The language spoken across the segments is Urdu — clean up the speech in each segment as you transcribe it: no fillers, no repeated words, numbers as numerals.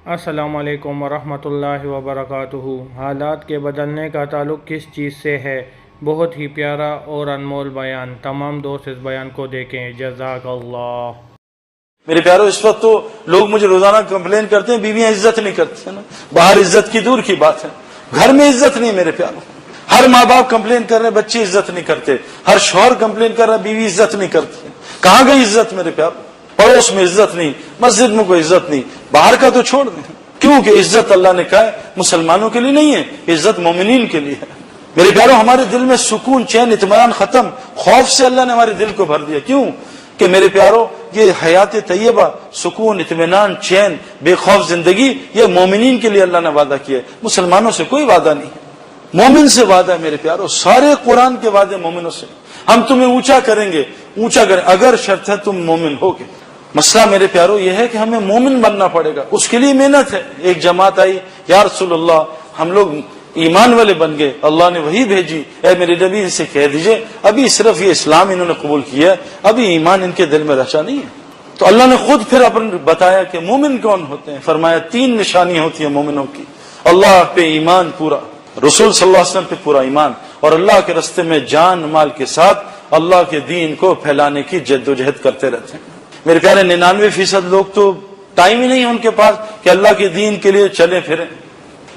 السلام علیکم ورحمۃ اللہ وبرکاتہ۔ حالات کے بدلنے کا تعلق کس چیز سے ہے؟ بہت ہی پیارا اور انمول بیان۔ تمام دوست اس بیان کو دیکھیں۔ جزاک اللہ۔ میرے پیارو، اس وقت تو لوگ مجھے روزانہ کمپلین کرتے ہیں بیویاں عزت نہیں کرتی ہیں نا۔ باہر عزت کی دور کی بات ہے، گھر میں عزت نہیں میرے پیارو۔ ہر ماں باپ کمپلین کر رہے ہیں بچے عزت نہیں کرتے، ہر شوہر کمپلین کر رہا ہے بیوی عزت نہیں کرتی ہے۔ کہاں گئی عزت میرے پیارو؟ پڑوس میں عزت نہیں، مسجد میں کوئی عزت نہیں، باہر کا تو چھوڑ دیں۔ کیونکہ عزت اللہ نے کہا ہے مسلمانوں کے لیے نہیں ہے، عزت مومنین کے لیے ہے۔ میرے پیارو، ہمارے دل میں سکون، چین، اطمینان ختم، خوف سے اللہ نے ہمارے دل کو بھر دیا۔ کیوں کہ میرے پیارو، یہ حیات طیبہ، سکون، اطمینان، چین، بے خوف زندگی، یہ مومنین کے لیے اللہ نے وعدہ کیا ہے، مسلمانوں سے کوئی وعدہ نہیں ہے۔ مومن سے وعدہ ہے میرے پیارو، سارے قرآن کے وعدے مومنوں سے۔ ہم تمہیں اونچا کریں گے، اونچا کریں اگر شرط ہے تم مومن ہوگے۔ مسئلہ میرے پیارو یہ ہے کہ ہمیں مومن بننا پڑے گا، اس کے لیے محنت ہے۔ ایک جماعت آئی، یا رسول اللہ ہم لوگ ایمان والے بن گئے، اللہ نے وہی بھیجی، اے میرے نبی ان سے کہہ دیجئے ابھی صرف یہ اسلام انہوں نے قبول کیا ہے، ابھی ایمان ان کے دل میں رچا نہیں ہے۔ تو اللہ نے خود پھر اپنے بتایا کہ مومن کون ہوتے ہیں، فرمایا 3 نشانیاں ہوتی ہیں مومنوں کی: اللہ پہ ایمان پورا، رسول صلی اللہ علیہ وسلم پہ پورا ایمان، اور اللہ کے راستے میں جان مال کے ساتھ اللہ کے دین کو پھیلانے کی جد و جہد کرتے رہتے ہیں۔ میرے پیارے، 99% لوگ تو ٹائم ہی نہیں ہے ان کے پاس کہ اللہ کے دین کے لیے چلے پھریں۔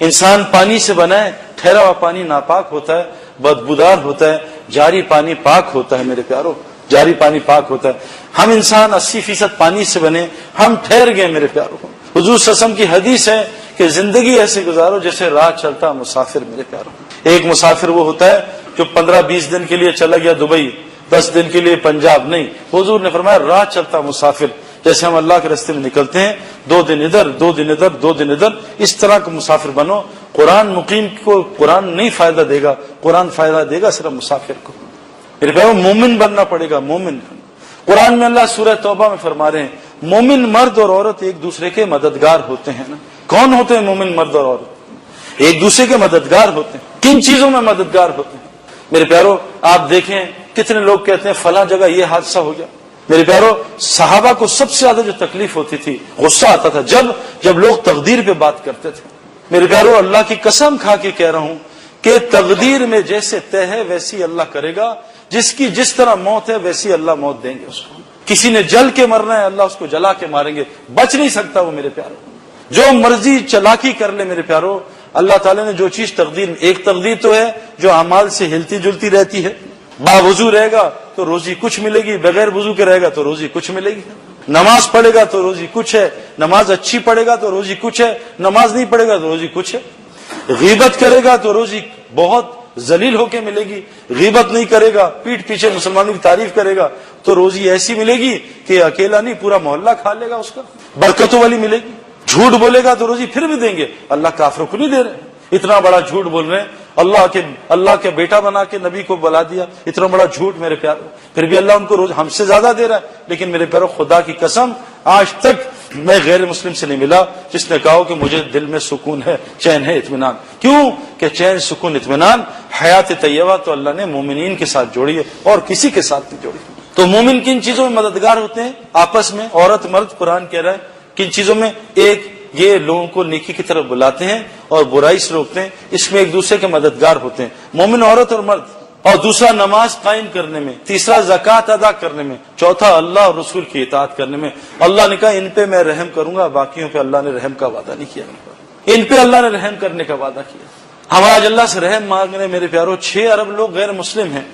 انسان پانی سے بنا ہے، ٹھہرا ہوا پانی ناپاک ہوتا ہے، بدبودار ہوتا ہے، جاری پانی پاک ہوتا ہے میرے پیارو، جاری پانی پاک ہوتا ہے۔ ہم انسان 80% پانی سے بنے، ہم ٹھہر گئے میرے پیارو۔ حضور صلی اللہ علیہ وسلم کی حدیث ہے کہ زندگی ایسے گزارو جیسے راہ چلتا مسافر میرے پیارو۔ ایک مسافر وہ ہوتا ہے جو 15-20 دن کے لیے چلا گیا دبئی، 10 دن کے لیے پنجاب، نہیں، حضور نے فرمایا راہ چلتا مسافر، جیسے ہم اللہ کے راستے میں نکلتے ہیں، 2 دن ادھر 2 دن ادھر 2 دن ادھر، اس طرح کا مسافر بنو۔ قرآن مقیم کو قرآن نہیں فائدہ دے گا، قرآن فائدہ دے گا صرف مسافر کو۔ میرے پیارو، مومن بننا پڑے گا، مومن۔ قرآن میں اللہ سورہ توبہ میں فرما رہے ہیں مومن مرد اور عورت ایک دوسرے کے مددگار ہوتے ہیں نا۔ کون ہوتے ہیں مومن مرد اور عورت؟ ایک دوسرے کے مددگار ہوتے ہیں۔ کن چیزوں میں مددگار ہوتے ہیں میرے پیارو؟ آپ دیکھیں کتنے لوگ کہتے ہیں فلاں جگہ یہ حادثہ ہو گیا۔ میرے پیارو، صحابہ کو سب سے زیادہ جو تکلیف ہوتی تھی، غصہ آتا تھا جب لوگ تقدیر پہ بات کرتے تھے۔ میرے پیارو، اللہ کی قسم کھا کے کہہ رہا ہوں کہ تقدیر میں جیسے طے ہے ویسی اللہ کرے گا، جس کی جس طرح موت ہے ویسی اللہ موت دیں گے اس کو۔ کسی نے جل کے مرنا ہے، اللہ اس کو جلا کے ماریں گے، بچ نہیں سکتا وہ میرے پیارو۔ جو مرضی چلاکی کر لے میرے پیارو، اللہ تعالیٰ نے جو چیز تقدیر میں، ایک تقدیر تو ہے جو اعمال سے ہلتی جلتی رہتی ہے۔ باوضو رہے گا تو روزی کچھ ملے گی، بغیر وضو کے رہے گا تو روزی کچھ ملے گی۔ نماز پڑھے گا تو روزی کچھ ہے، نماز اچھی پڑھے گا تو روزی کچھ ہے، نماز نہیں پڑھے گا تو روزی کچھ ہے۔ غیبت کرے گا تو روزی بہت ذلیل ہو کے ملے گی، غیبت نہیں کرے گا، پیٹھ پیچھے مسلمانوں کی تعریف کرے گا تو روزی ایسی ملے گی کہ اکیلا نہیں پورا محلہ کھا لے گا، اس کا برکتوں والی ملے گی۔ جھوٹ بولے گا تو روزی پھر بھی دیں گے، اللہ کافروں کو نہیں دے رہے۔ اتنا بڑا جھوٹ بول رہے ہیں، اللہ کے بیٹا بنا کے نبی کو بلا دیا، اتنا بڑا جھوٹ میرے پیارو، پھر بھی اللہ ان کو روز ہم سے زیادہ دے رہا ہے۔ لیکن میرے پیارو، خدا کی قسم آج تک میں غیر مسلم سے نہیں ملا جس نے کہا کہ مجھے دل میں سکون ہے، چین ہے، اطمینان۔ کیوں کہ چین، سکون، اطمینان، حیات طیبہ تو اللہ نے مومنین کے ساتھ جوڑی ہے اور کسی کے ساتھ نہیں جوڑی۔ تو مومن کن چیزوں میں مددگار ہوتے ہیں آپس میں؟ عورت مرد، قرآن کہہ رہا ہے کن چیزوں میں؟ ایک، یہ لوگوں کو نیکی کی طرف بلاتے ہیں اور برائی سے روکتے ہیں، اس میں ایک دوسرے کے مددگار ہوتے ہیں مومن عورت اور مرد۔ اور دوسرا، نماز قائم کرنے میں۔ تیسرا، زکوٰۃ ادا کرنے میں۔ چوتھا، اللہ اور رسول کی اطاعت کرنے میں۔ اللہ نے کہا ان پہ میں رحم کروں گا، باقیوں پہ اللہ نے رحم کا وعدہ نہیں کیا، ان پہ اللہ نے رحم کرنے کا وعدہ کیا۔ ہم آج اللہ سے رحم مانگ رہے ہیں میرے پیارو۔ 6 ارب لوگ غیر مسلم ہیں،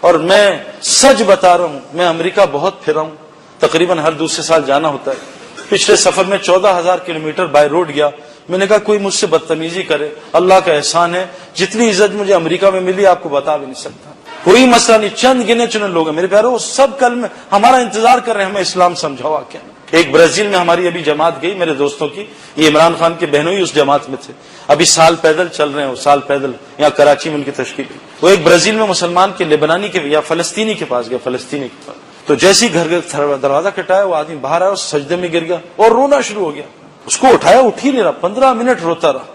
اور میں سچ بتا رہا ہوں، میں امریکہ بہت پھرا ہوں، تقریباً ہر دوسرے سال جانا ہوتا ہے۔ پچھلے سفر میں 14,000 کلومیٹر بائی روڈ گیا۔ میں نے کہا کوئی مجھ سے بدتمیزی کرے، اللہ کا احسان ہے، جتنی عزت مجھے امریکہ میں ملی آپ کو بتا بھی نہیں سکتا۔ کوئی مسئلہ نہیں، چند گنے چنے لوگ ہیں میرے پیارو، وہ سب کل میں ہمارا انتظار کر رہے ہیں، ہمیں اسلام سمجھاؤ کیا۔ ایک برازیل میں ہماری ابھی جماعت گئی میرے دوستوں کی، یہ عمران خان کے بہنوئی اس جماعت میں تھے، ابھی سال پیدل چل رہے ہیں، وہ سال پیدل یہاں کراچی میں ان کی تشکیل ہوئی۔ وہ ایک برازیل میں مسلمان کے، لبنانی کے یا فلسطینی کے پاس گیا، فلسطینی کے پاس، تو جیسے ہی گھر کا دروازہ کٹایا وہ آدمی باہر آیا، سجدے میں گر گیا اور رونا شروع ہو گیا۔ اس کو اٹھایا، اٹھ ہی نہیں رہا، 15 منٹ روتا رہا۔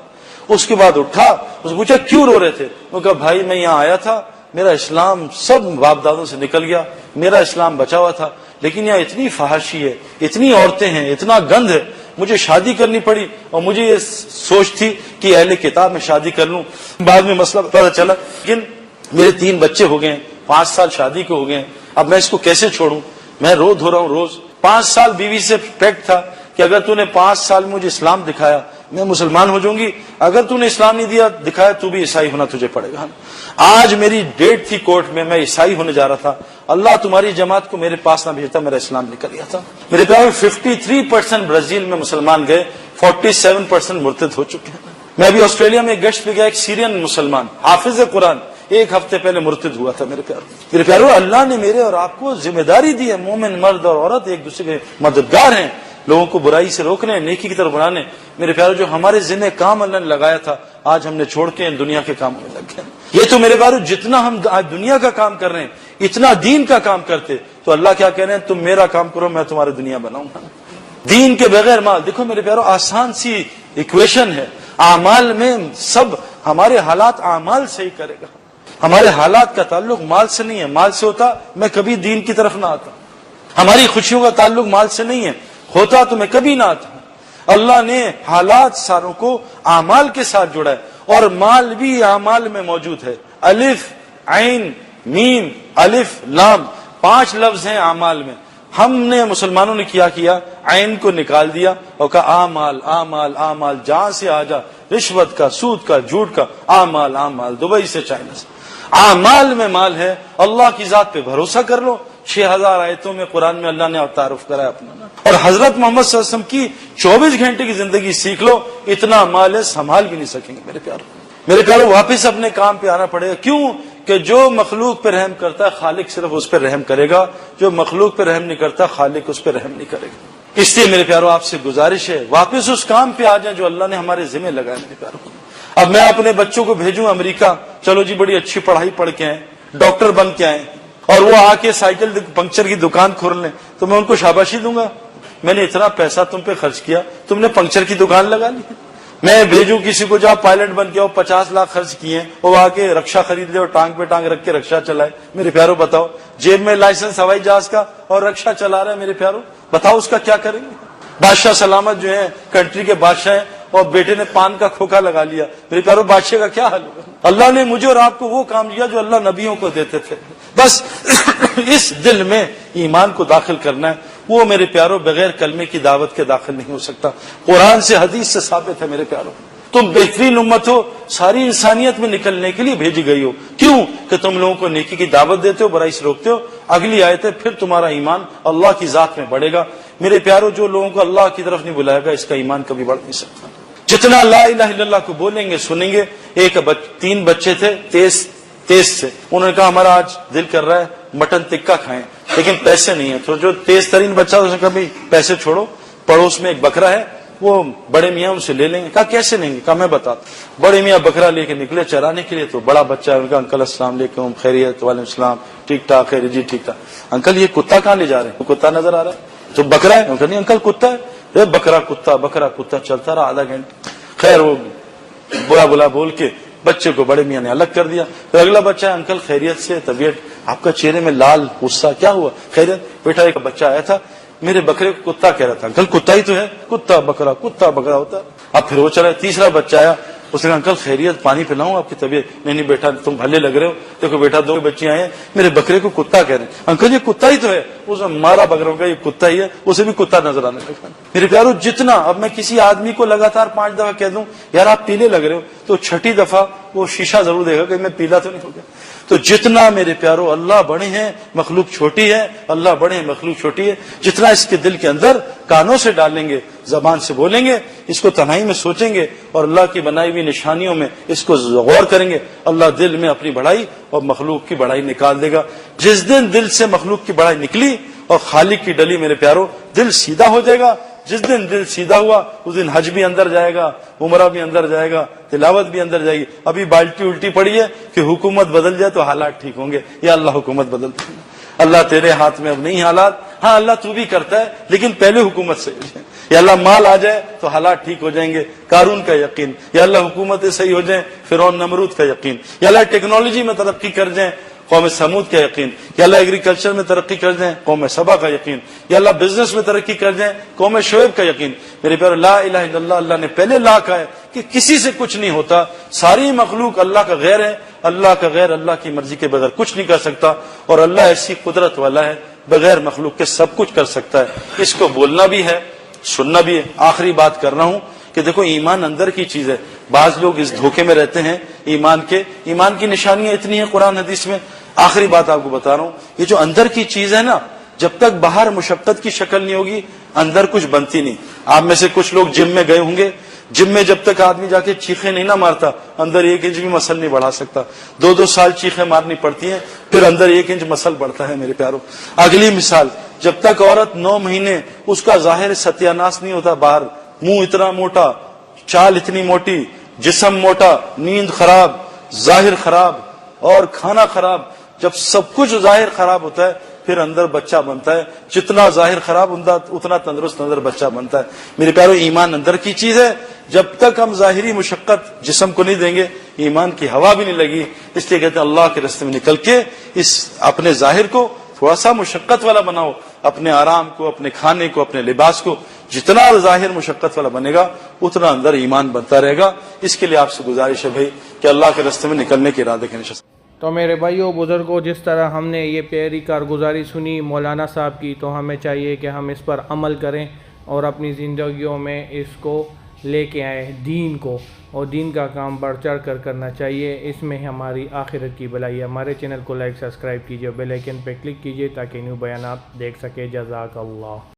اس کے بعد اٹھا، اس نے پوچھا کیوں رو رہے تھے؟ وہ کہا بھائی میں یہاں آیا تھا، میرا اسلام سب باپ دادوں سے نکل گیا، میرا اسلام بچا ہوا تھا، لیکن یہاں اتنی فحاشی ہے، اتنی عورتیں ہیں، اتنا گند ہے، مجھے شادی کرنی پڑی اور مجھے یہ سوچ تھی کہ اہل کتاب میں شادی کر لوں. بعد میں مسئلہ پتہ چلا لیکن میرے 3 بچے ہو گئے, 5 سال شادی کے ہو گئے, اب میں اس کو کیسے چھوڑوں؟ میں رو دھو رہا ہوں روز. 5 سال بیوی سے پیکٹ تھا کہ اگر تو نے 5 سال مجھے اسلام دکھایا میں مسلمان ہو جاؤں گی, اگر تو نے اسلام نہیں دیا دکھایا تو بھی عیسائی ہونا تجھے پڑے گا. آج میری ڈیٹ تھی کورٹ میں عیسائی ہونے جا رہا تھا, اللہ تمہاری جماعت کو میرے پاس نہ بھیجتا, میرا اسلام نکل گیا تھا. میرے پیارے 53% برازیل میں مسلمان گئے, 47% مرتد ہو چکے ہیں. میں ابھی آسٹریلیا میں گشت پہ گیا, ایک سیرین مسلمان حافظ قرآن 1 ہفتے پہلے مرتد ہوا تھا. میرے پیارو اللہ نے میرے اور آپ کو ذمہ داری دی ہے, مومن مرد اور عورت ایک دوسرے کے مددگار ہیں, لوگوں کو برائی سے روکنے, نیکی کی طرف بڑھانے. میرے پیارو جو ہمارے ذمہ کام اللہ نے لگایا تھا آج ہم نے چھوڑ کے دنیا کے کاموں میں لگ گئے. یہ تو میرے پیارو جتنا ہم آج دنیا کا کام کر رہے ہیں اتنا دین کا کام کرتے تو اللہ کیا کہہ رہے ہیں, تم میرا کام کرو میں تمہاری دنیا بناؤں گا. دین کے بغیر مال, دیکھو میرے پیارو آسان سی ایکویشن ہے, اعمال میں سب ہمارے حالات اعمال سے ہی کرے گا. ہمارے حالات کا تعلق مال سے نہیں ہے, مال سے ہوتا میں کبھی دین کی طرف نہ آتا. ہماری خوشیوں کا تعلق مال سے نہیں ہے, ہوتا تو میں کبھی نہ آتا. اللہ نے حالات ساروں کو اعمال کے ساتھ جوڑا ہے اور مال بھی اعمال میں موجود ہے. الف عین میم الف لام 5 لفظ ہیں اعمال میں. ہم نے مسلمانوں نے کیا عین کو نکال دیا اور کہا اعمال اعمال اعمال, جہاں سے آ جا, رشوت کا, سود کا, جھوٹ کا, اعمال اعمال, دبئی سے چائنا سے. اعمال میں مال ہے. اللہ کی ذات پہ بھروسہ کر لو. 6000 آیتوں میں قرآن میں اللہ نے تعارف کرا ہے اپنا, اور حضرت محمد صلی اللہ علیہ وسلم کی 24 گھنٹے کی زندگی سیکھ لو. اتنا مال ہے سنبھال بھی نہیں سکیں گے میرے پیارو. واپس اپنے کام پہ آنا پڑے گا. کیوں کہ جو مخلوق پہ رحم کرتا ہے خالق صرف اس پہ رحم کرے گا, جو مخلوق پہ رحم نہیں کرتا خالق اس پہ رحم نہیں کرے گا. اس لیے میرے پیارو آپ سے گزارش ہے واپس اس کام پہ آ جائیں جو اللہ نے ہمارے ذمہ لگایا. میرے پیارو اب میں اپنے بچوں کو بھیجوں امریکہ, چلو جی بڑی اچھی پڑھائی پڑھ کے آئے, ڈاکٹر بن کے آئے, اور وہ آ کے سائیکل پنکچر کی دکان کھول لیں تو میں ان کو شاباشی دوں گا, میں نے اتنا پیسہ تم پہ خرچ کیا, تم نے پنکچر کی دکان لگا لی. میں بھیجوں کسی کو جہاں پائلٹ بن کے 50 لاکھ خرچ کیے, وہ آ کے رکشا خرید لے اور ٹانگ پہ ٹانگ رکھ کے رکشا چلائے. میرے پیارو بتاؤ, جیب میں لائسنس ہوائی جہاز کا اور رکشا چلا رہا ہے, میرے پیارو بتاؤ اس کا کیا کریں گے؟ بادشاہ سلامت جو ہے کنٹری کے بادشاہ ہیں اور بیٹے نے پان کا کھوکھا لگا لیا, میرے پیارو بادشاہ کا کیا حل ہوگا؟ اللہ نے مجھے اور آپ کو وہ کام دیا جو اللہ نبیوں کو دیتے تھے. بس اس دل میں ایمان کو داخل کرنا ہے, وہ میرے پیارو بغیر کلمے کی دعوت کے داخل نہیں ہو سکتا. قرآن سے حدیث سے ثابت ہے میرے پیارو. تم بہترین امت ہو, ساری انسانیت میں نکلنے کے لیے بھیجی گئی ہو. کیوں کہ تم لوگوں کو نیکی کی دعوت دیتے ہو, برائی سے روکتے ہو. اگلی آیت ہے پھر تمہارا ایمان اللہ کی ذات میں بڑھے گا. میرے پیارو جو لوگوں کو اللہ کی طرف نہیں بلائے گا اس کا ایمان کبھی بڑھ نہیں سکتا. جتنا لا الہ الا اللہ کو بولیں گے سنیں گے. 3 بچے تھے تیز سے, انہوں نے کہا ہمارا آج دل کر رہا ہے مٹن ٹکا کھائیں, لیکن پیسے نہیں ہیں. تو جو تیز ترین بچہ اس نے کہا بھائی پیسے چھوڑو, پڑوس میں ایک بکرا ہے وہ بڑے میاں ان سے لے لیں گے. کہا کیسے لیں گے؟ کہا میں بتاتا. بڑے میاں بکرا لے کے نکلے چرانے کے لیے, تو بڑا بچہ ہے, ان کا انکل السلام علیکم, خیریت؟ وعلیکم السلام, ٹھیک ٹھاک ہے جی ٹھیک ٹھاک. انکل یہ کتا کہاں لے جا رہے ہیں؟ کتا نظر آ رہا ہے تو بکرا ہے. انکل نہیں انکل کتا ہے. بکرا کتا چلتا رہا آدھا گھنٹہ. خیر وہ بلا بول کے بچے کو بڑے میاں نے الگ کر دیا. پھر اگلا بچہ ہے, انکل خیریت سے, طبیعت آپ کا چہرے میں لال غصہ, کیا ہوا؟ خیریت بیٹا, ایک بچہ آیا تھا میرے بکرے کو کتا کہہ رہا تھا. انکل کتا ہی تو ہے, کتا بکرا ہوتا ہے. اب پھر وہ چلا. تیسرا بچہ آیا, اس نے کہا انکل خیریت, پانی پلاؤں آپ کی طبیعت؟ نہیں بیٹا تم بھلے لگ رہے ہو, دیکھو بیٹا 2 بچے آئے ہیں میرے بکرے کو کتا کہہ رہے ہیں. انکل یہ کتا ہی تو ہے. اس نے مارا بکروں کا, یہ کتا ہی ہے. اسے بھی کتا نظر آنے لگا. میرے پیارو جتنا اب میں کسی آدمی کو لگاتار 5 دفعہ کہہ دوں یار آپ پیلے لگ رہے ہو, تو 6ٹھی دفعہ وہ شیشہ ضرور دے گا کہ میں پیلا تو نہیں ہو گیا. تو جتنا میرے پیارو اللہ بڑے ہیں مخلوق چھوٹی ہے, اللہ بڑے ہیں مخلوق چھوٹی ہے. جتنا اس کے دل کے اندر کانوں سے ڈالیں گے, زبان سے بولیں گے, اس کو تنہائی میں سوچیں گے اور اللہ کی بنائی ہوئی نشانیوں میں اس کو غور کریں گے, اللہ دل میں اپنی بڑائی اور مخلوق کی بڑائی نکال دے گا. جس دن دل سے مخلوق کی بڑائی نکلی اور خالق کی ڈلی, میرے پیارو دل سیدھا ہو جائے گا. جس دن دل سیدھا ہوا اس دن حج بھی اندر جائے گا, عمرہ بھی اندر جائے گا, تلاوت بھی اندر جائے گی. ابھی بالٹی الٹی پڑی ہے کہ حکومت بدل جائے تو حالات ٹھیک ہوں گے. یا اللہ حکومت بدل دے. اللہ تیرے ہاتھ میں اب نہیں حالات, ہاں اللہ تو بھی کرتا ہے لیکن پہلے حکومت صحیح ہو جائے. یا اللہ مال آ جائے تو حالات ٹھیک ہو جائیں گے, قارون کا یقین. یا اللہ حکومتیں صحیح ہو جائیں, فرعون نمرود کا یقین. یا اللہ ٹیکنالوجی میں ترقی کر جائیں, قوم سمود کا یقین، یا اللہ ایگریکلچر میں ترقی کر دیں قوم سبا کا یقین، یا اللہ بزنس میں ترقی کر دیں قوم شعیب کا یقین۔ میرے پیارو لا الہ الا اللہ، اللہ نے پہلے لا کہا ہے کہ کسی سے کچھ نہیں ہوتا، ساری مخلوق اللہ کا غیر ہے، اللہ کا غیر اللہ کی مرضی کے بغیر کچھ نہیں کر سکتا، اور اللہ ایسی قدرت والا ہے بغیر مخلوق کے سب کچھ کر سکتا ہے۔ اس کو بولنا بھی ہے، سننا بھی ہے۔ آخری بات کر رہا ہوں کہ دیکھو ایمان اندر کی چیز ہے، بعض لوگ اس دھوکے میں رہتے ہیں ایمان کی نشانیاں اتنی ہیں قرآن حدیث میں۔ آخری بات آپ کو بتا رہا ہوں، یہ جو اندر کی چیز ہے نا، جب تک باہر مشقت کی شکل نہیں ہوگی اندر کچھ بنتی نہیں۔ آپ میں سے کچھ لوگ جم میں گئے ہوں گے، جم میں جب تک آدمی جا کے چیخیں نہیں نہ مارتا اندر 1 انچ بھی مسل نہیں بڑھا سکتا، 2 سال چیخیں مارنی پڑتی ہیں پھر اندر 1 انچ مسل بڑھتا ہے میرے پیارو۔ اگلی مثال، جب تک عورت 9 مہینے اس کا ظاہر ستیاناس نہیں ہوتا، باہر منہ اتنا موٹا، چال اتنی موٹی، جسم موٹا، نیند خراب، ظاہر خراب اور کھانا خراب، جب سب کچھ ظاہر خراب ہوتا ہے پھر اندر بچہ بنتا ہے۔ جتنا ظاہر خراب ہوتا اتنا تندرست اندر بچہ بنتا ہے۔ میرے پیارو ایمان اندر کی چیز ہے، جب تک ہم ظاہری مشقت جسم کو نہیں دیں گے ایمان کی ہوا بھی نہیں لگی۔ اس لیے کہتے ہیں اللہ کے راستے میں نکل کے اس اپنے ظاہر کو تھوڑا سا مشقت والا بناؤ، اپنے آرام کو، اپنے کھانے کو، اپنے لباس کو، جتنا ظاہر مشقت والا بنے گا اتنا اندر ایمان بنتا رہے گا۔ اس کے لیے آپ سے گزارش ہے بھائی کہ اللہ کے راستے میں نکلنے کے ارادے کے نشست۔ تو میرے بھائیوں بزرگوں، جس طرح ہم نے یہ پیاری کارگزاری سنی مولانا صاحب کی، تو ہمیں چاہیے کہ ہم اس پر عمل کریں اور اپنی زندگیوں میں اس کو لے کے آئیں، دین کو، اور دین کا کام بڑھ چڑھ کر کرنا چاہیے۔ اس میں ہماری آخرت کی بھلائی ہے۔ ہمارے چینل کو لائک سبسکرائب کیجیے، بیل آئیکن پہ کلک کیجیے تاکہ نیو بیانات دیکھ سکے۔ جزاک اللہ۔